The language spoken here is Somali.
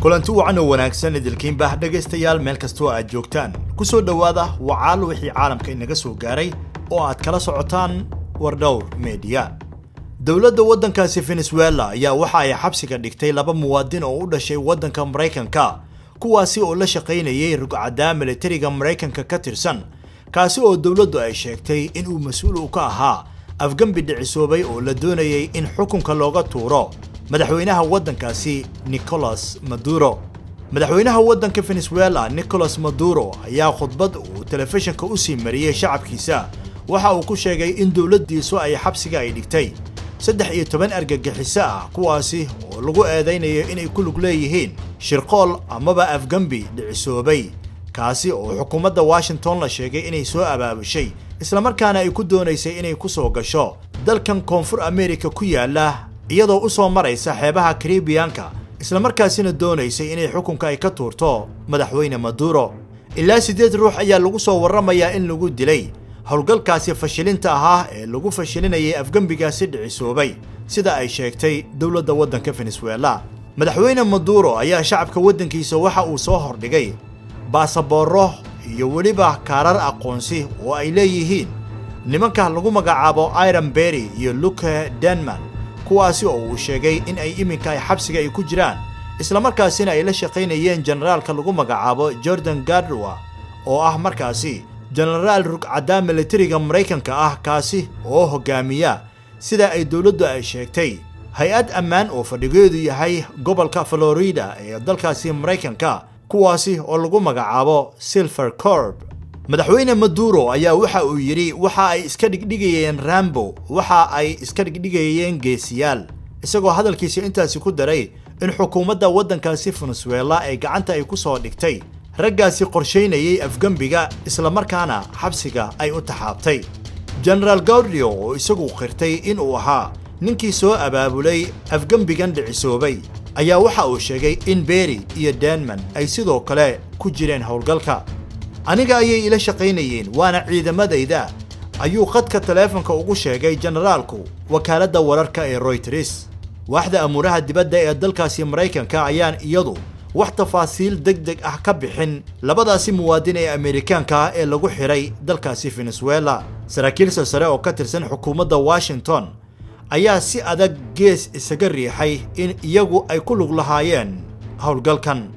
kulanti wacan oo wanaagsan idilkiin baa dhageystayaal meel kastoo aad joogtaan ku soo dhawaada wacaal wixii caalamka inaga soo gaaray oo aad kala socotaan Wardowr Media. dawladda waddankaasi Venezuela ayaa waxa ay xabsiga dhigtay laba muwaadin oo u dhashay waddanka Mareykanka kuwaasi oo la shaqeynayay rugcada militariga Mareykanka ka tirsan kaasi oo dawladdu ay sheegtay in uu mas'uul u ka ahaa afgambi dhicisoobay oo la doonayay in xukunka looga tuuro madaxweynaha waddankaasi Nicolas Maduro. madaxweynaha waddanka Venezuela Nicolas Maduro ayaa khudbad uu telefishinka u sii mariyay shacabkiisa waxa uu ku sheegay in dawladdiisu ay xabsiga ay dhigtay 13 argagixiso ah kuwaasi oo lagu eedeynayo inay ku lug leeyihiin shirqool amaba afgambi dhicisoobay kaasi oo xukuumadda Washington la sheegay inay soo abaabushay isla markaana ay ku doonaysay inay ku soo gasho dalkan Koonfur America ku yaala iyadoo u soo maraysa xeebaha Caribbean-ka isla markaasina doonaysay inay xukunka ay ka tuurto madaxweyne Maduro. ilaa 8 ruux ayaa lagu soo waramayaa in lagu dilay howlgalkaasi fashilinta ahaa ee lagu fashilinayay afgambigaasi dhicisoobay sida ay sheegtay dawladda waddanka Venezuela. madaxweyne Maduro ayaa shacabka waddankiisa waxa uu soo hordhigay baasaboorro iyo waliba kaarar aqoonsi oo ay leeyihiin nimanka lagu magacaabo Iron Berry iyo Luke Denman kuwaasi oo uu sheegay in ay iminka ay xabsiga ay ku jiraan isla markaasina ay la shaqeynayeen generaalka lagu magacaabo Jordan Gadwa oo ah markaasi generaal rugcada militariga Mareykanka ah kaasi oo hogaamiya sida ay dawladdu ay sheegtay hay'ad ammaan oo fadhigeedu yahay gobolka Florida ee dalkaasi Mareykanka kuwaasi oo lagu magacaabo Silver Corp. madaxweyne Maduro ayaa waxa uu yiri waxa ay iska dhigdhigayeen Rambo waxa ay iska dhigdhigayeen geesiyaal isagoo hadalkiisa intaasi ku daray in xukuumadda waddankaasi Venezuela ay gacanta ay ku soo dhigtay raggaasi qorsheynayay afgambiga isla markaana xabsiga ay u taxaabtay. General Gaudio oo isagu qirtay in uu ahaa ninkii soo abaabulay afgambigan dhicisoobay ayaa waxa uu sheegay in Berry iyo Denman ay sidoo kale ku jireen howlgalka. aniga ayay ila shaqeynayeen waana ciidamadayda ayuu khadka teleefanka ugu sheegay generaalku wakaaladda wararka ee Reuters. waaxda amuraha dibadda ee dalkaasi Mareykanka ayaan iyadu wax tafaasiil degdeg ah ka bixin labadaasi muwaadin ee Ameerikaanka ee lagu xiray dalkaasi Venezuela. saraakiil sare oo ka tirsan xukuumadda Washington ayaa si adag gees isaga riixay in iyagu ay ku lug lahaayeen howlgalkan.